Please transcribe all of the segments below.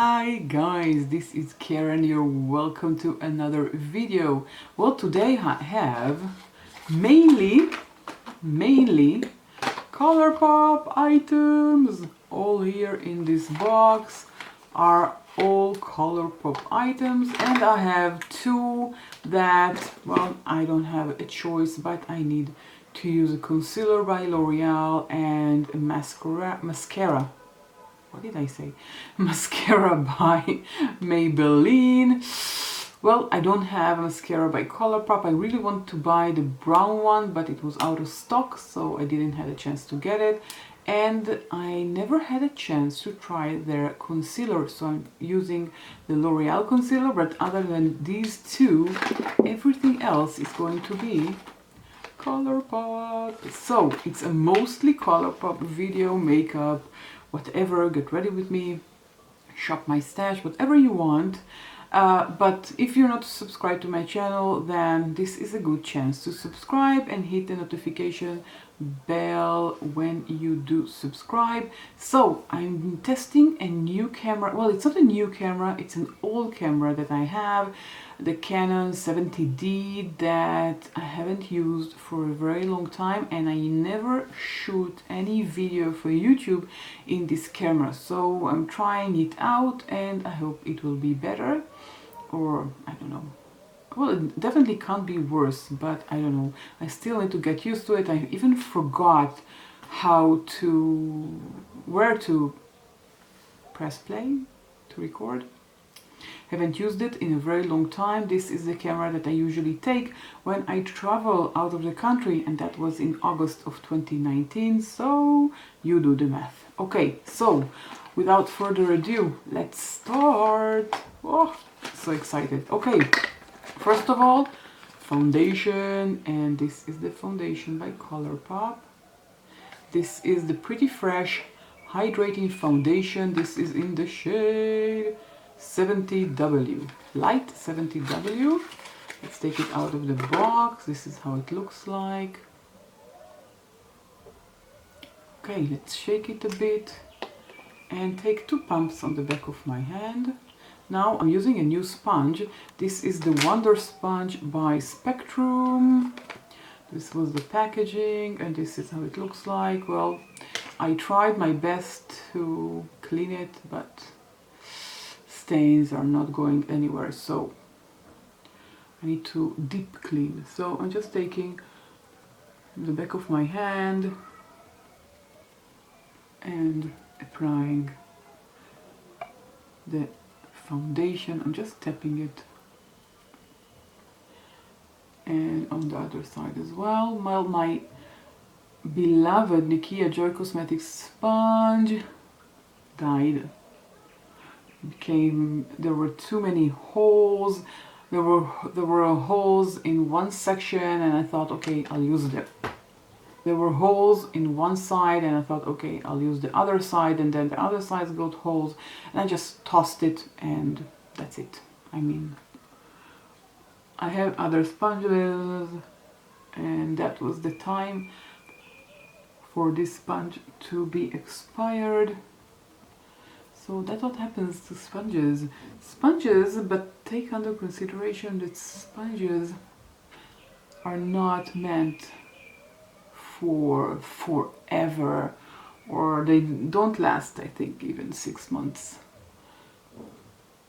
Hi guys, this is Karen. You're welcome to another video. Well, today I have mainly ColourPop items. All here in this box are all ColourPop items, and I have two that, well, I don't have a choice, but I need to use a concealer by L'Oreal and a mascara. What did I say? Mascara by Maybelline. Well, I don't have a mascara by ColourPop. I really want to buy the brown one, but it was out of stock, so I didn't have a chance to get it. And I never had a chance to try their concealer, so I'm using the L'Oreal concealer, but other than these two, everything else is going to be ColourPop. So it's a mostly ColourPop video, makeup, whatever, get ready with me, shop my stash, whatever you want. But if you're not subscribed to my channel, then this is a good chance to subscribe and hit the notification bell when you do subscribe. So I'm testing a new camera. Well, it's not a new camera, it's an old camera that I have, the Canon 70D, that I haven't used for a very long time, and I never shoot any video for YouTube in this camera. So I'm trying it out and I hope it will be better, or I don't know. Well, it definitely can't be worse, but I don't know. I still need to get used to it. I even forgot where to press play to record. Haven't used it in a very long time. This is the camera that I usually take when I travel out of the country, and that was in August of 2019, so you do the math. Okay, so without further ado, let's start. Oh, so excited. Okay, first of all, foundation, and this is the foundation by ColourPop. This is the Pretty Fresh Hydrating Foundation. This is in the shade 70W, light 70W. Let's take it out of the box. This is how it looks like. Okay, let's shake it a bit and take two pumps on the back of my hand. Now I'm using a new sponge. This is the Wonder Sponge by Spectrum. This was the packaging and this is how it looks like. Well, I tried my best to clean it, but stains are not going anywhere, so I need to deep clean. So I'm just taking the back of my hand and applying the foundation. I'm just tapping it, and on the other side as well. Well, my beloved Nikia Joy Cosmetics sponge died. There were too many holes. There were holes in one section, and I thought, okay, I'll use them. There were holes in one side, and I thought, okay, I'll use the other side, and then the other side's got holes, and I just tossed it, and that's it. I mean, I have other sponges, and that was the time for this sponge to be expired. So that's what happens to sponges. But take under consideration that sponges are not meant for forever, or they don't last, I think, even 6 months.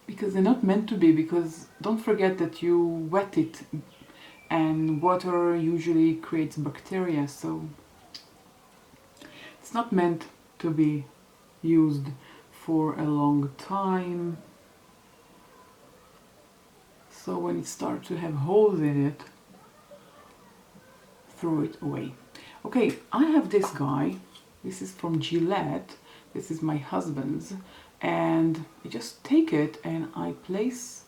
Because they're not meant to be, because don't forget that you wet it, and water usually creates bacteria, so it's not meant to be used for a long time. So when it starts to have holes in it, throw it away. Okay, I have this guy. This is from Gillette. This is my husband's, and I just take it and I place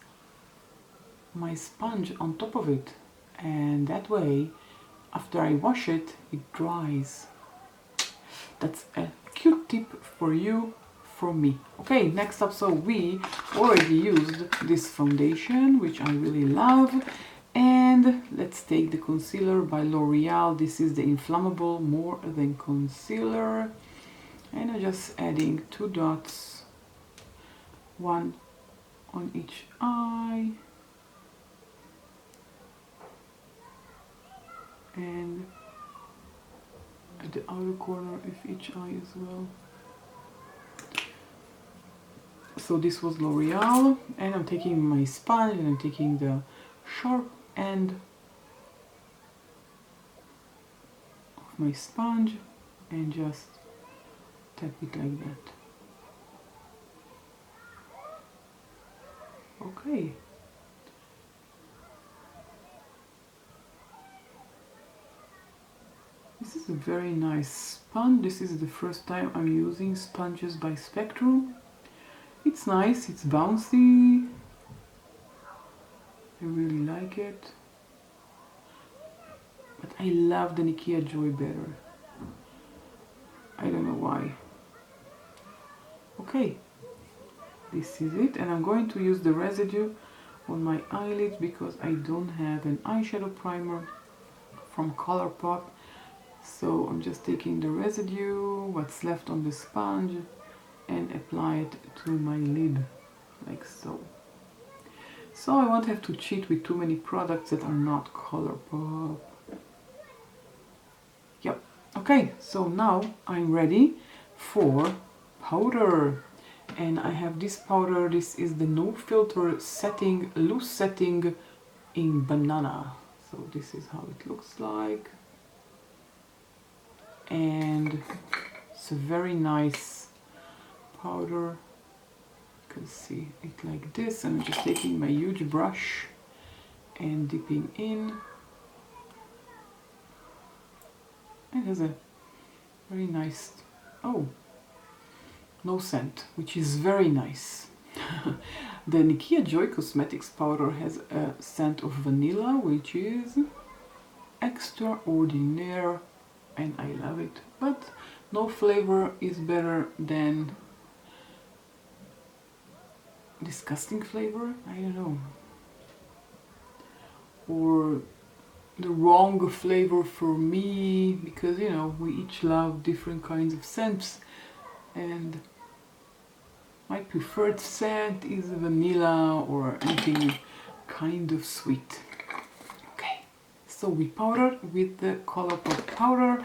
my sponge on top of it, and that way after I wash it, it dries. That's a cute tip for you, from me. Okay, next up, so we already used this foundation, which I really love, and let's take the concealer by L'Oreal. This is the Inflammable More Than Concealer, and I'm just adding 2 dots one on each eye, and at the outer corner of each eye as well. So this was L'Oreal, and I'm taking my sponge and I'm taking the sharp end of my sponge and just tap it like that. Okay. This is a very nice sponge. This is the first time I'm using sponges by Spectrum. It's nice, it's bouncy. I really like it. But I love the Nikia Joy better. I don't know why. Okay, this is it, and I'm going to use the residue on my eyelids because I don't have an eyeshadow primer from ColourPop. So I'm just taking the residue, what's left on the sponge, and apply it to my lid, like so. So I won't have to cheat with too many products that are not ColourPop. Yep. Okay, so now I'm ready for powder. And I have this powder. This is the No Filter Setting, Loose Setting in Banana. So this is how it looks like. And it's a very nice powder. You can see it like this. I'm just taking my huge brush and dipping in. It has a very nice, oh, no scent, which is very nice. The Nikia Joy Cosmetics powder has a scent of vanilla, which is extraordinaire, and I love it. But no flavor is better than disgusting flavor, I don't know. Or the wrong flavor for me, because you know, we each love different kinds of scents, and my preferred scent is vanilla or anything kind of sweet. Okay, so we powdered with the ColourPop powder,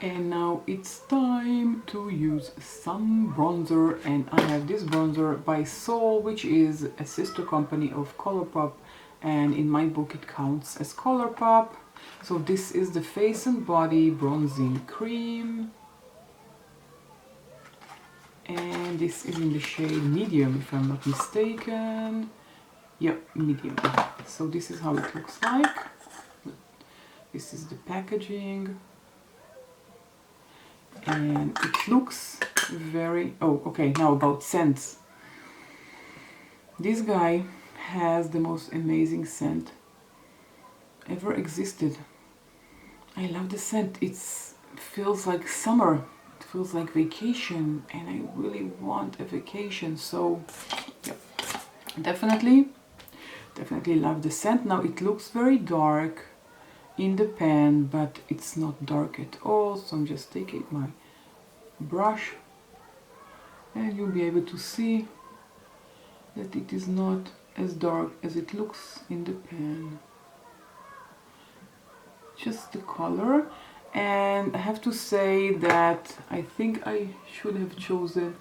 and now it's time to use some bronzer, and I have this bronzer by Sol, which is a sister company of ColourPop, and in my book it counts as ColourPop. So this is the Face and Body Bronzing Cream, and this is in the shade medium, if I'm not mistaken. Yep, medium. So this is how it looks like. This is the packaging, and it looks very... oh, okay, now about scents. This guy has the most amazing scent ever existed. I love the scent. It feels like summer. It feels like vacation, and I really want a vacation. So yeah, definitely love the scent. Now it looks very dark in the pan, but it's not dark at all. So I'm just taking my brush, and you'll be able to see that it is not as dark as it looks in the pan. Just the color. And I have to say that I think I should have chosen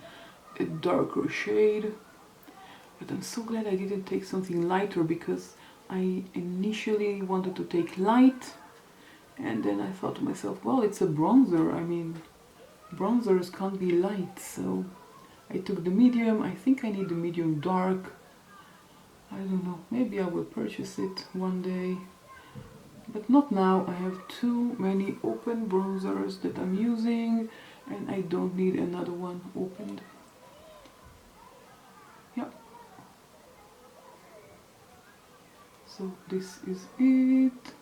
a darker shade, but I'm so glad I didn't take something lighter, because I initially wanted to take light, and then I thought to myself, well, it's a bronzer, I mean, bronzers can't be light, so I took the medium. I think I need the medium dark. I don't know, maybe I will purchase it one day, but not now. I have too many open bronzers that I'm using, and I don't need another one opened. Yeah. So this is it.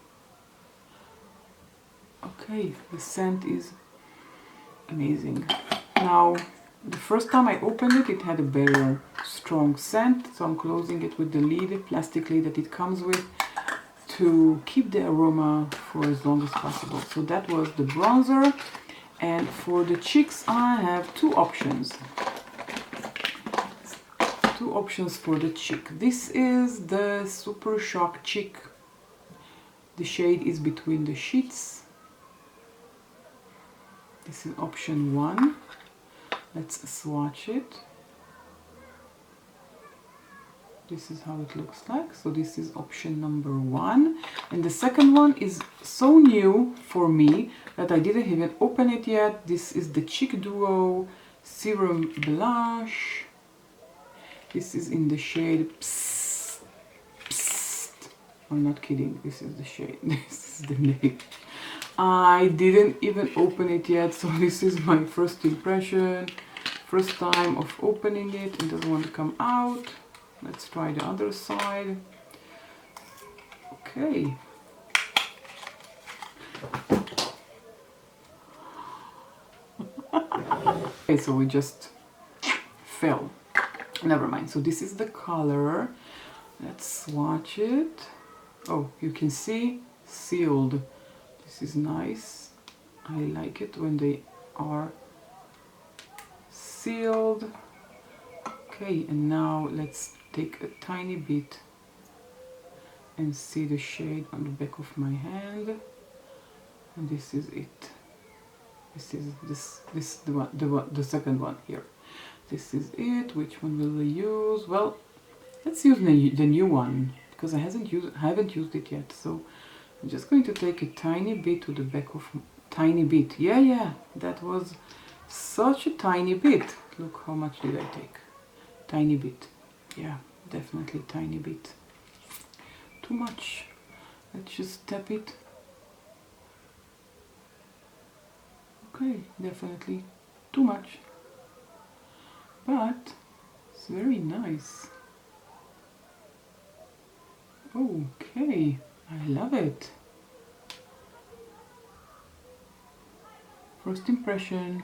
Okay, the scent is amazing. Now, the first time I opened it, it had a very strong scent, so I'm closing it with the lid, plastic lid that it comes with, to keep the aroma for as long as possible. So that was the bronzer, and for the cheeks I have two options. two options for the cheek. This is the Super Shock Cheek. The shade is between the sheets. This is option 1. Let's swatch it. This is how it looks like. So this is option number 1. And the second one is so new for me that I didn't even open it yet. This is the Cheek Duo Serum Blush. This is in the shade Psst, Psst. I'm not kidding, this is the shade. This is the name. I didn't even open it yet, so this is my first impression. First time of opening it. It doesn't want to come out. Let's try the other side. Okay. Okay, so we just fell. Never mind. So this is the color. Let's swatch it. Oh, you can see sealed. This is nice. I like it when they are sealed. Okay, and now let's take a tiny bit and see the shade on the back of my hand. And this is it. This is the second one here. This is it. Which one will we use? Well, let's use the new one because I haven't used it yet. So I'm just going to take a tiny bit to the back of tiny bit. Yeah, that was such a tiny bit. Look how much did I take? Tiny bit. Yeah, definitely tiny bit. Too much. Let's just tap it. Okay, definitely too much. But it's very nice. Okay, I love it. First impression.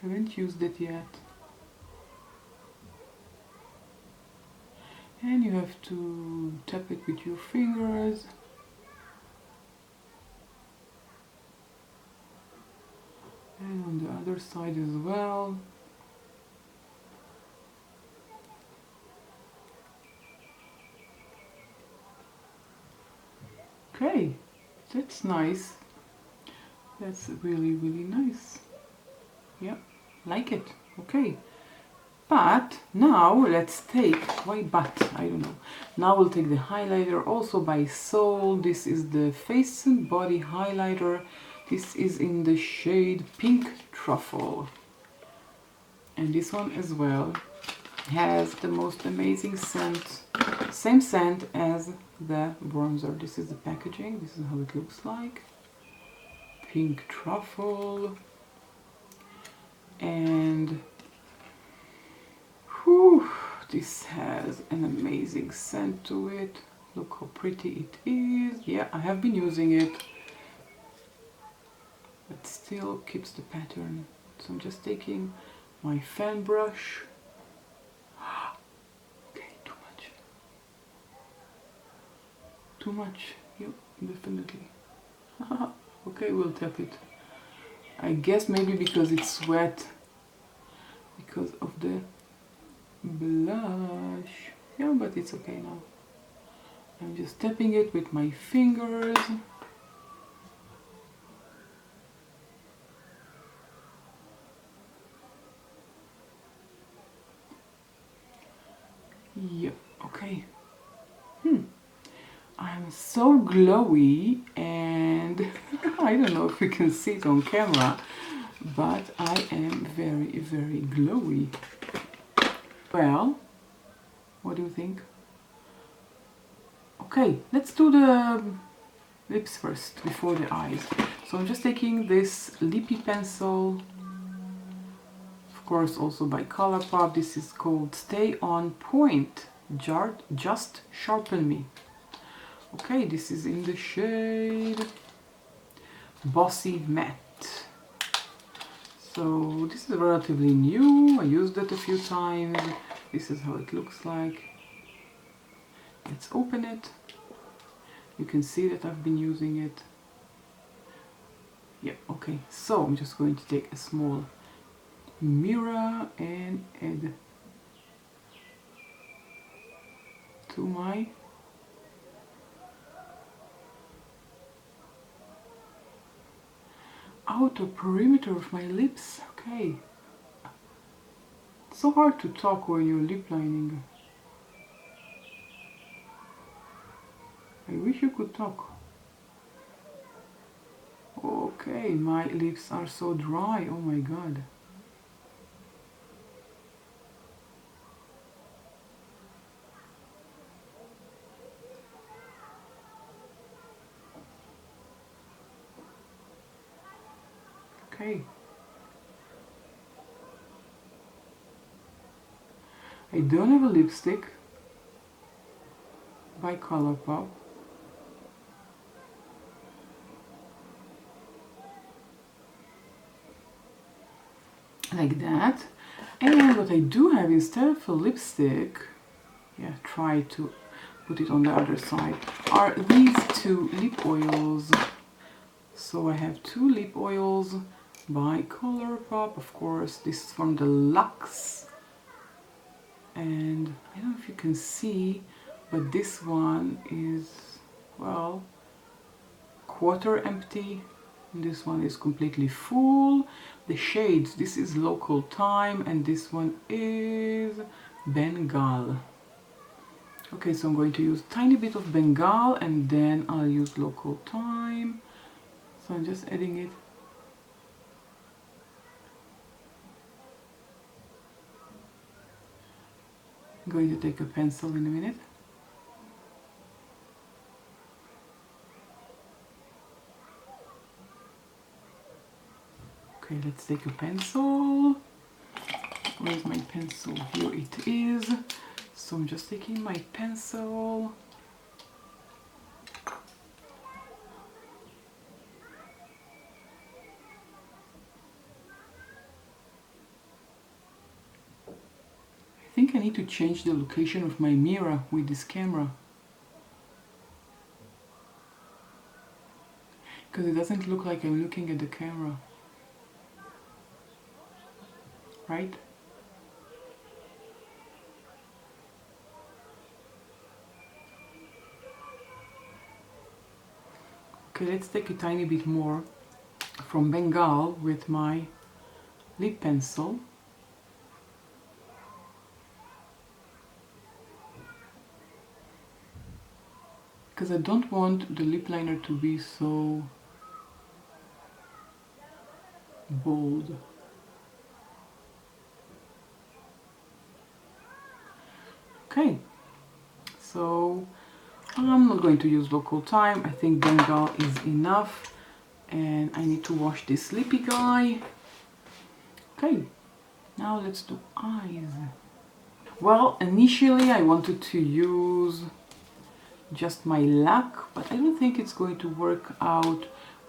Haven't used it yet. And you have to tap it with your fingers. And on the other side as well. Okay, that's nice. That's really, really nice. Yeah, like it. Okay. But now let's take, why but? I don't know. Now we'll take the highlighter also by Soul. This is the Face and Body highlighter. This is in the shade Pink Truffle. And this one as well has the most amazing scent. Same scent as the bronzer. This is the packaging. This is how it looks like. Pink Truffle. And whew, this has an amazing scent to it. Look how pretty it is. Yeah, I have been using it, but still keeps the pattern. So I'm just taking my fan brush. Okay, too much. Too much. Yep, definitely. Okay, we'll tap it. I guess maybe because it's wet, because of the blush. Yeah, but it's okay now. I'm just tapping it with my fingers. Yep, okay. I'm so glowy, and I don't know if you can see it on camera, but I am very, very glowy. Well, what do you think? Okay, let's do the lips first before the eyes. So I'm just taking this lippy pencil, of course also by ColourPop. This is called Stay On Point, Just Sharpen Me. Okay, this is in the shade Bossy Matte. So this is relatively new. I used it a few times. This is how it looks like. Let's open it. You can see that I've been using it. Yeah, okay. So I'm just going to take a small mirror and add to my outer perimeter of my lips. Okay. It's so hard to talk when you're lip lining. I wish you could talk. Okay, my lips are so dry. Oh my god. Okay. I don't have a lipstick by ColourPop. Like that. And what I do have instead of a lipstick, yeah, try to put it on the other side, are these two lip oils. So I have two lip oils by ColourPop, of course. This is from the Luxe, and I don't know if you can see, but this one is, well, quarter empty. This one is completely full. The shades, this is Local Time, and this one is Bengal. Okay, so I'm going to use a tiny bit of Bengal, and then I'll use Local Time. So I'm just adding it. I'm going to take a pencil in a minute. Okay, let's take a pencil. Where's my pencil? Here it is. So I'm just taking my pencil. I think I need to change the location of my mirror with this camera, because it doesn't look like I'm looking at the camera, right? Okay, let's take a tiny bit more from Bengal with my lip pencil. Because I don't want the lip liner to be so bold. Okay, so I'm not going to use Local Time. I think Bengal is enough, and I need to wash this lippy guy. Okay, now let's do eyes. Well, initially I wanted to use just my lac, but I don't think it's going to work out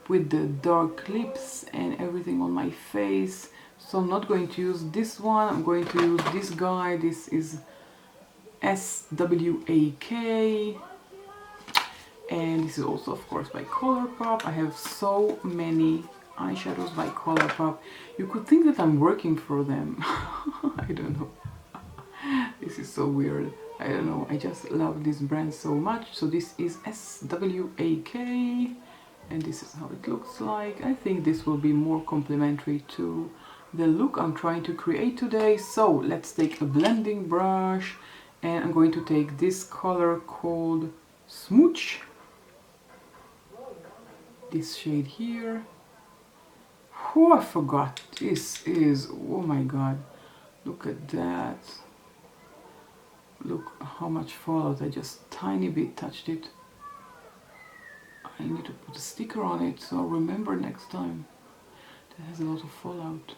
with the dark lips and everything on my face, so I'm not going to use this one. I'm going to use this guy. This is S.W.A.K, and this is also, of course, by ColourPop. I have so many eyeshadows by ColourPop. You could think that I'm working for them. I don't know. This is so weird. I don't know, I just love this brand so much. So this is S.W.A.K, and this is how it looks like. I think this will be more complementary to the look I'm trying to create today. So let's take a blending brush, and I'm going to take this color called Smooch, this shade here. Oh, I forgot. This is, oh my god, look at that. Look how much fallout. I just tiny bit touched it. I need to put a sticker on it so I'll remember next time. That has a lot of fallout.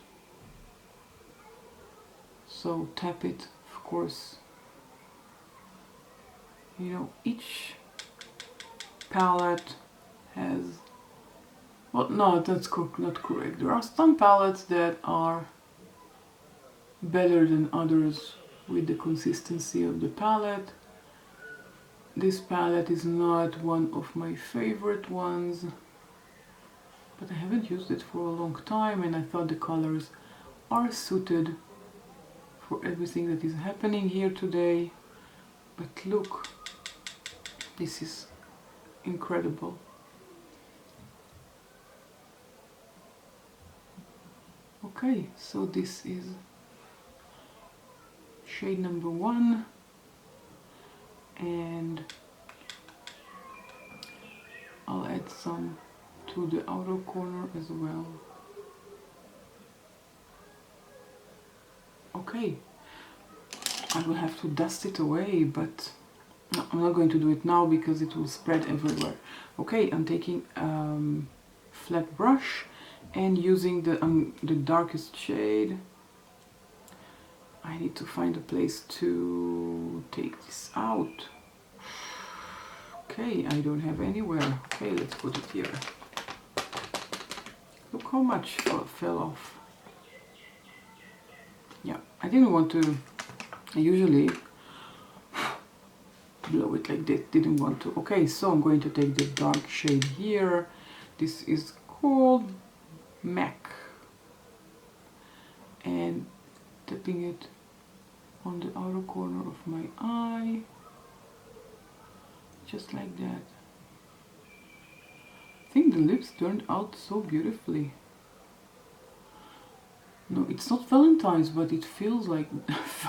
So tap it, of course. You know, each palette has, well, no, that's not correct. There are some palettes that are better than others with the consistency of the palette. This palette is not one of my favorite ones, but I haven't used it for a long time, and I thought the colors are suited for everything that is happening here today. But look, this is incredible. Okay, so this is shade number 1, and I'll add some to the outer corner as well. Okay, I will have to dust it away, but I'm not going to do it now because it will spread everywhere. Okay, I'm taking flat brush and using the darkest shade. I need to find a place to take this out. Okay, I don't have anywhere. Okay, let's put it here. Look how much fell off. Yeah, I didn't want to, I usually blow it like this, didn't want to. Okay, so I'm going to take the dark shade here. This is called S.W.A.K, and tapping it on the outer corner of my eye, just like that. I think the lips turned out so beautifully. No, it's not Valentine's, but it feels like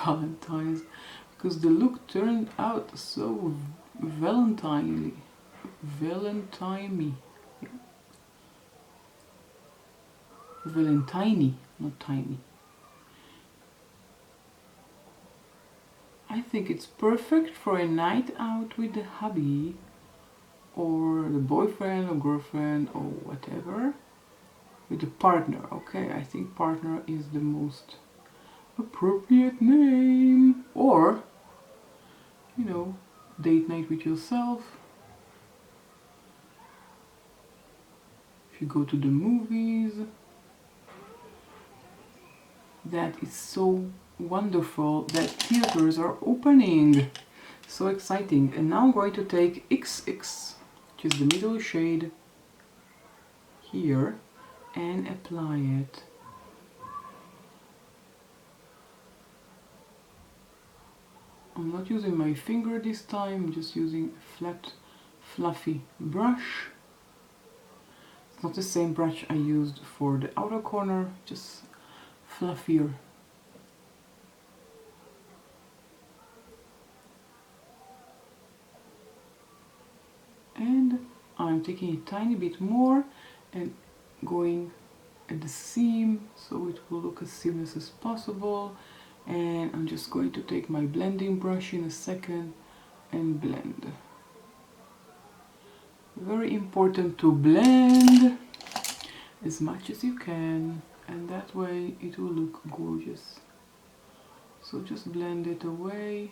Valentine's because the look turned out so Valentine-y. Valentine-y. Valentine-y, not tiny. I think it's perfect for a night out with the hubby or the boyfriend or girlfriend or whatever. With a partner. Okay, I think partner is the most appropriate name. Or, you know, date night with yourself. If you go to the movies. That is so wonderful that theaters are opening. So exciting. And now I'm going to take XX, which is the middle shade here, and apply it. I'm not using my finger this time, I'm just using a flat, fluffy brush. It's not the same brush I used for the outer corner, just fluffier. And I'm taking a tiny bit more and going at the seam so it will look as seamless as possible. And I'm just going to take my blending brush in a second and blend. Very important to blend as much as you can, and that way it will look gorgeous. So just blend it away.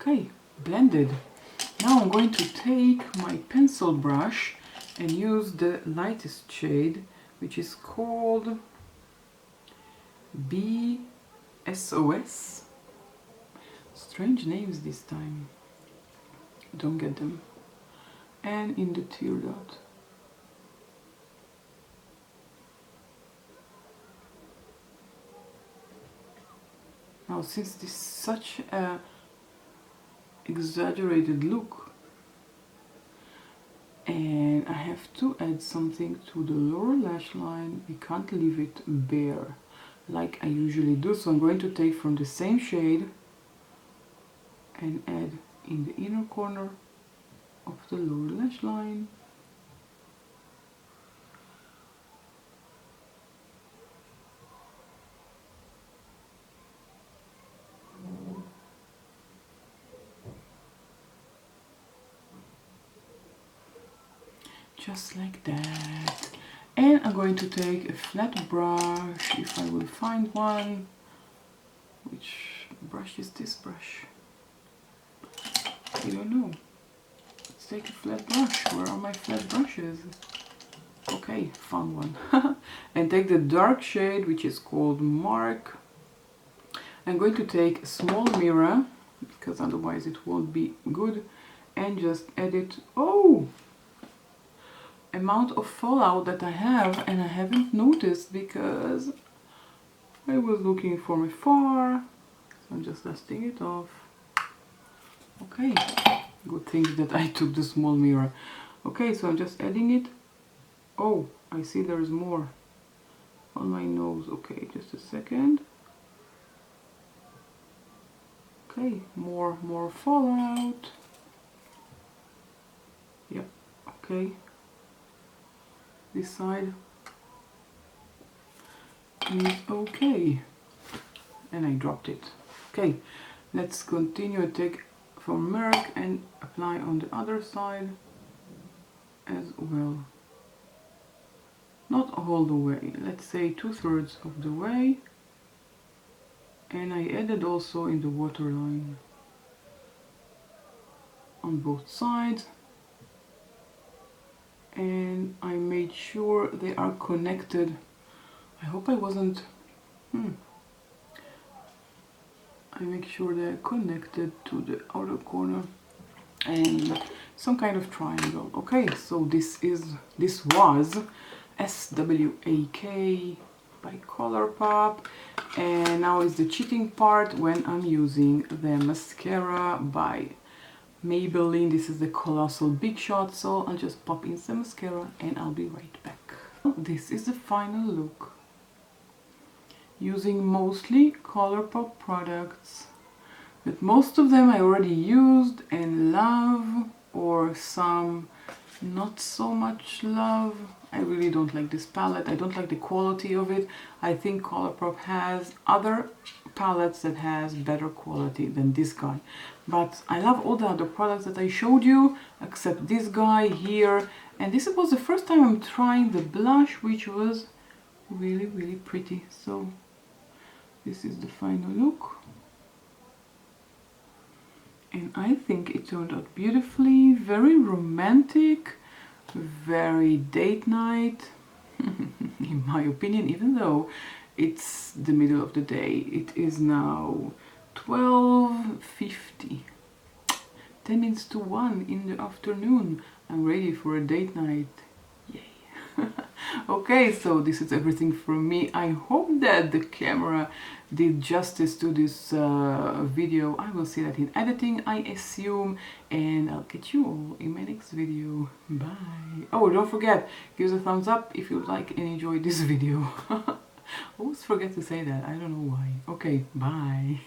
Okay, blended. Now I'm going to take my pencil brush and use the lightest shade, which is called S.W.A.K. Strange names this time. Don't get them. And in the tear dot. Now, since this is such a exaggerated look, and I have to add something to the lower lash line, we can't leave it bare like I usually do, so I'm going to take from the same shade and add in the inner corner of the lower lash line. Just like that. And I'm going to take a flat brush, if I will find one. Which brush is this brush? I don't know. Let's take a flat brush. Where are my flat brushes? Okay, found one. And take the dark shade, which is called Mark. I'm going to take a small mirror, because otherwise it won't be good, and just edit, oh, amount of fallout that I have, and I haven't noticed because I was looking from afar. So I'm just dusting it off. Okay, good thing that I took the small mirror. Okay, so I'm just adding it. Oh, I see there's more on my nose. Okay, just a second. Okay, more fallout. Yep, okay. This side is okay. And I dropped it. Okay, let's continue. Take from Merck and apply on the other side as well. Not all the way, let's say 2/3 of the way. And I added also in the waterline on both sides. And I made sure they are connected. I hope I wasn't... I make sure they're connected to the outer corner and some kind of triangle. Okay, so this was S.W.A.K by COLOURPOP, and now is the cheating part when I'm using the mascara by Maybelline. This is the Colossal Big Shot, so I'll just pop in some mascara and I'll be right back. This is the final look, using mostly COLOURPOP products, but most of them I already used and love, or some not so much love. I really don't like this palette. I don't like the quality of it. I think COLOURPOP has other palettes that has better quality than this guy, but I love all the other products that I showed you except this guy here. And this was the first time I'm trying the blush, which was really pretty. So this is the final look, and I think it turned out beautifully. Very romantic, very date night in my opinion, even though it's the middle of the day. It is now 12:50, 10 minutes to 1 in the afternoon. I'm ready for a date night. Yay. Okay, so this is everything from me. I hope that the camera did justice to this video. I will see that in editing, I assume, and I'll catch you all in my next video. Bye. Oh, don't forget, give us a thumbs up if you like and enjoyed this video. Always forget to say that, I don't know why. Okay, bye.